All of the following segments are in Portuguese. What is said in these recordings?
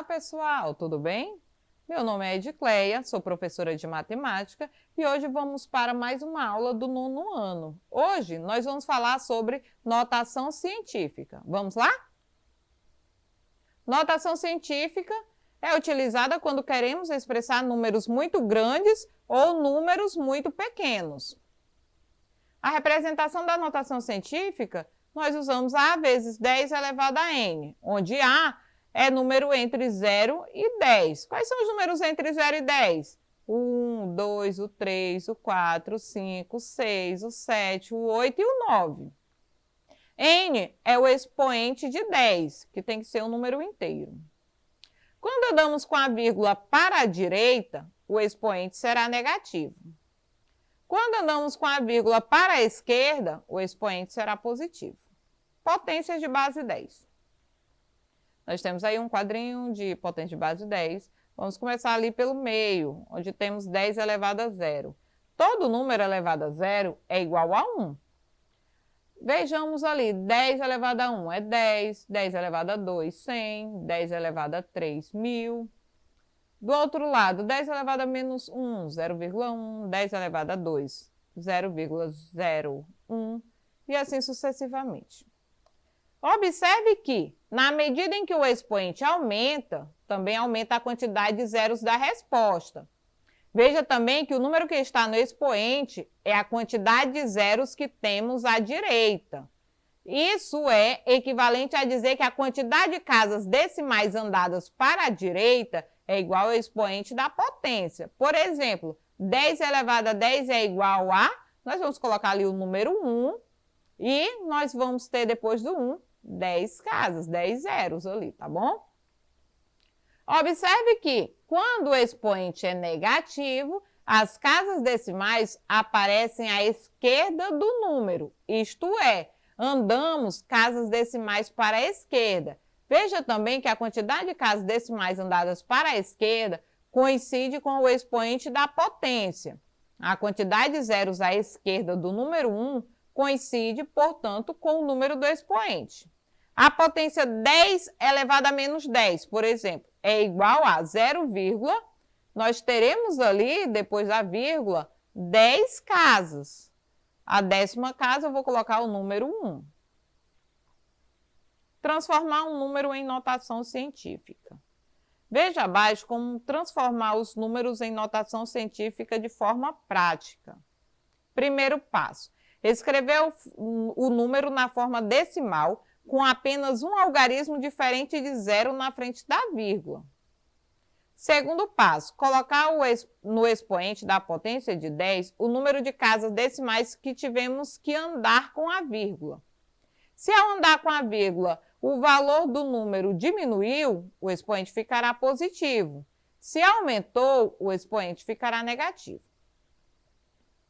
Olá, pessoal, tudo bem? Meu nome é Edicleia, sou professora de matemática e hoje vamos para mais uma aula do nono ano. Hoje nós vamos falar sobre notação científica. Vamos lá? Notação científica é utilizada quando queremos expressar números muito grandes ou números muito pequenos. A representação da notação científica, nós usamos A vezes 10 elevado a N, onde A é número entre 0 e 10. Quais são os números entre 0 e 10? O 1, 2, o 3, o 4, o 5, o 6, o 7, o 8 e o 9. N é o expoente de 10, que tem que ser um número inteiro. Quando andamos com a vírgula para a direita, o expoente será negativo. Quando andamos com a vírgula para a esquerda, o expoente será positivo. Potências de base 10. Nós temos aí um quadrinho de potência de base 10. Vamos começar ali pelo meio, onde temos 10 elevado a 0. Todo número elevado a 0 é igual a 1. Vejamos ali, 10 elevado a 1 é 10, 10 elevado a 2, 100, 10 elevado a 3, 1000. Do outro lado, 10 elevado a menos 1, 0,1, 10 elevado a 2, 0,01 e assim sucessivamente. Observe que, na medida em que o expoente aumenta, também aumenta a quantidade de zeros da resposta. Veja também que o número que está no expoente é a quantidade de zeros que temos à direita. Isso é equivalente a dizer que a quantidade de casas decimais andadas para a direita é igual ao expoente da potência. Por exemplo, 10 elevado a 10 é igual a... Nós vamos colocar ali o número 1 e nós vamos ter depois do 1, 10 casas, 10 zeros ali, tá bom? Observe que, quando o expoente é negativo, as casas decimais aparecem à esquerda do número, isto é, andamos casas decimais para a esquerda. Veja também que a quantidade de casas decimais andadas para a esquerda coincide com o expoente da potência. A quantidade de zeros à esquerda do número 1 coincide, portanto, com o número do expoente. A potência 10 elevado a menos 10, por exemplo, é igual a 0, nós teremos ali, depois da vírgula, 10 casas. A 10ª casa eu vou colocar o número 1. Transformar um número em notação científica. Veja abaixo como transformar os números em notação científica de forma prática. Primeiro passo, escrever o número na forma decimal com apenas um algarismo diferente de 0 na frente da vírgula. Segundo passo, colocar no expoente da potência de 10 o número de casas decimais que tivemos que andar com a vírgula. Se ao andar com a vírgula o valor do número diminuiu, o expoente ficará positivo. Se aumentou, o expoente ficará negativo.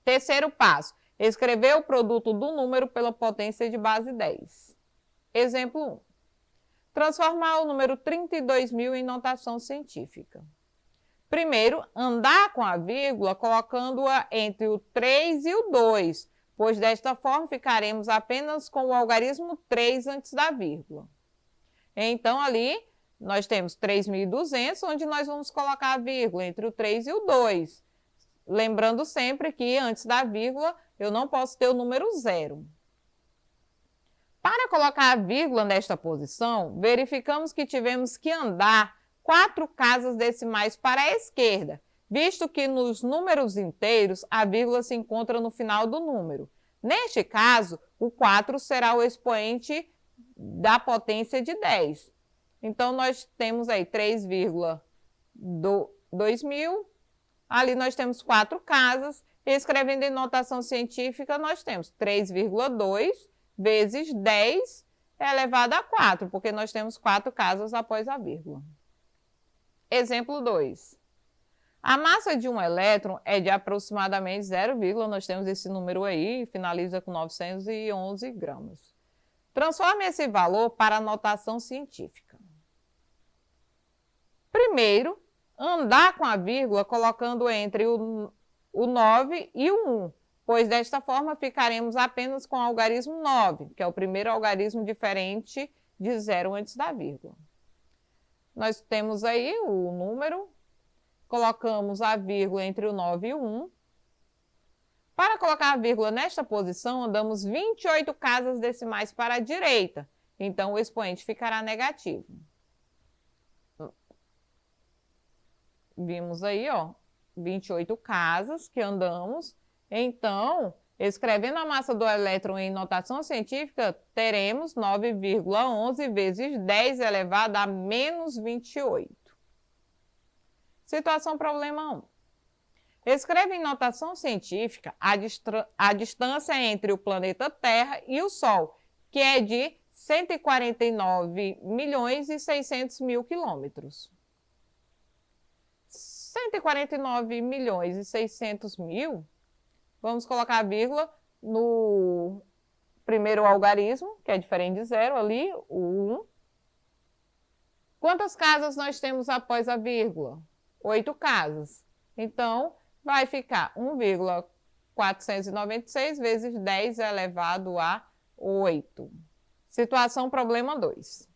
Terceiro passo, escrever o produto do número pela potência de base 10. Exemplo 1. Transformar o número 32.000 em notação científica. Primeiro, andar com a vírgula colocando-a entre o 3 e o 2, pois desta forma ficaremos apenas com o algarismo 3 antes da vírgula. Então, ali, nós temos 3.200, onde nós vamos colocar a vírgula entre o 3 e o 2. Lembrando sempre que antes da vírgula eu não posso ter o número 0. Para colocar a vírgula nesta posição, verificamos que tivemos que andar 4 casas decimais para a esquerda, visto que nos números inteiros a vírgula se encontra no final do número. Neste caso, o 4 será o expoente da potência de 10. Então, nós temos aí 3,2000. Ali nós temos 4 casas. Escrevendo em notação científica, nós temos 3,2 vezes 10 elevado a 4, porque nós temos 4 casas após a vírgula. Exemplo 2. A massa de um elétron é de aproximadamente 0, nós temos esse número aí, finaliza com 911 gramas. Transforme esse valor para a notação científica. Primeiro, andar com a vírgula colocando entre o 9 e o 1, pois desta forma ficaremos apenas com o algarismo 9, que é o primeiro algarismo diferente de 0 antes da vírgula. Nós temos aí o número, colocamos a vírgula entre o 9 e o 1. Para colocar a vírgula nesta posição, andamos 28 casas decimais para a direita. Então, o expoente ficará negativo. Vimos aí, ó, 28 casas que andamos. Então, escrevendo a massa do elétron em notação científica, teremos 9,11 vezes 10 elevado a menos 28. Situação problema 1. Escreva em notação científica a distância entre o planeta Terra e o Sol, que é de 149.600.000 quilômetros. 149.600.000, vamos colocar a vírgula no primeiro algarismo, que é diferente de zero, ali, o 1. Quantas casas nós temos após a vírgula? 8 casas. Então, vai ficar 1,496 vezes 10 elevado a 8. Situação problema 2.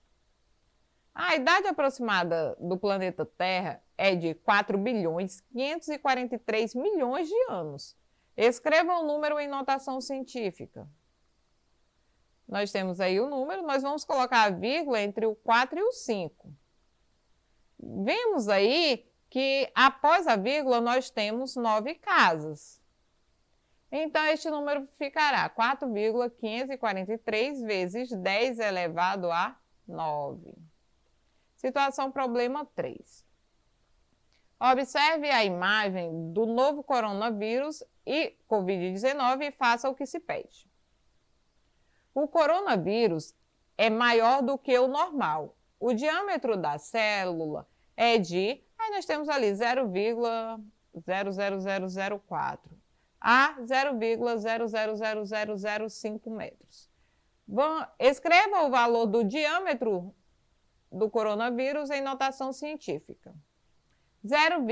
A idade aproximada do planeta Terra é de 4.543.000.000 de anos. Escreva o número em notação científica. Nós temos aí o número, nós vamos colocar a vírgula entre o 4 e o 5. Vemos aí que após a vírgula nós temos 9 casas. Então, este número ficará 4,543 vezes 10 elevado a 9. Situação problema 3. Observe a imagem do novo coronavírus e Covid-19 e faça o que se pede. O coronavírus é maior do que o normal. O diâmetro da célula é de, aí nós temos ali 0,00004 a 0,00005 metros. Escreva o valor do diâmetro do coronavírus em notação científica. 0,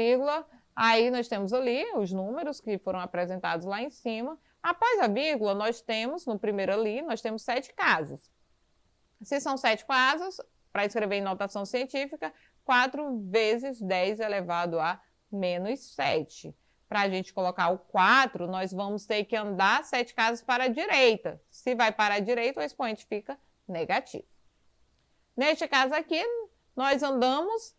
aí nós temos ali os números que foram apresentados lá em cima. Após a vírgula, nós temos, no primeiro ali, nós temos 7 casas. Se são 7 casas, para escrever em notação científica, 4 vezes 10 elevado a menos 7. Para a gente colocar o 4, nós vamos ter que andar 7 casas para a direita. Se vai para a direita, o expoente fica negativo. Neste caso aqui, nós andamos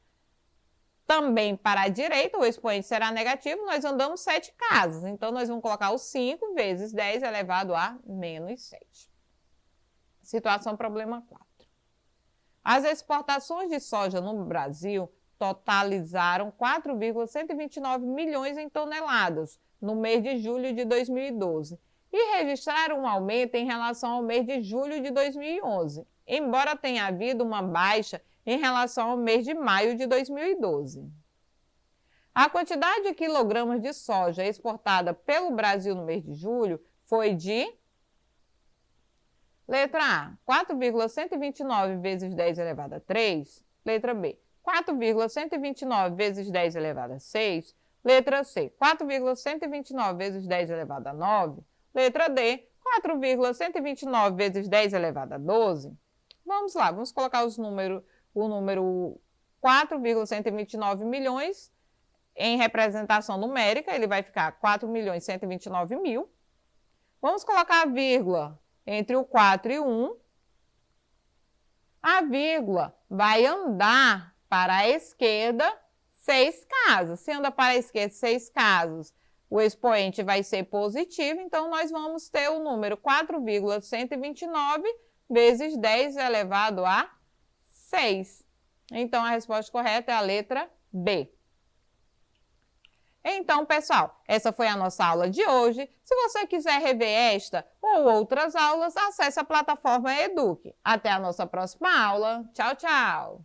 também para a direita, o expoente será negativo, nós andamos 7 casas. Então, nós vamos colocar o 5 vezes 10 elevado a menos 7. Situação problema 4. As exportações de soja no Brasil totalizaram 4,129 milhões em toneladas no mês de julho de 2012 e registraram um aumento em relação ao mês de julho de 2011, embora tenha havido uma baixa em relação ao mês de maio de 2012. A quantidade de quilogramas de soja exportada pelo Brasil no mês de julho foi de... Letra A, 4,129 vezes 10 elevado a 3. Letra B, 4,129 vezes 10 elevado a 6. Letra C, 4,129 vezes 10 elevado a 9. Letra D, 4,129 vezes 10 elevado a 12. Vamos lá, vamos colocar o número 4,129 milhões em representação numérica, ele vai ficar 4.129.000. Vamos colocar a vírgula entre o 4 e o 1. A vírgula vai andar para a esquerda 6 casas. Se anda para a esquerda 6 casas, o expoente vai ser positivo, então nós vamos ter o número 4,129 vezes 10 elevado a 6. Então, a resposta correta é a letra B. Então, pessoal, essa foi a nossa aula de hoje. Se você quiser rever esta ou outras aulas, acesse a plataforma Eduque. Até a nossa próxima aula. Tchau, tchau!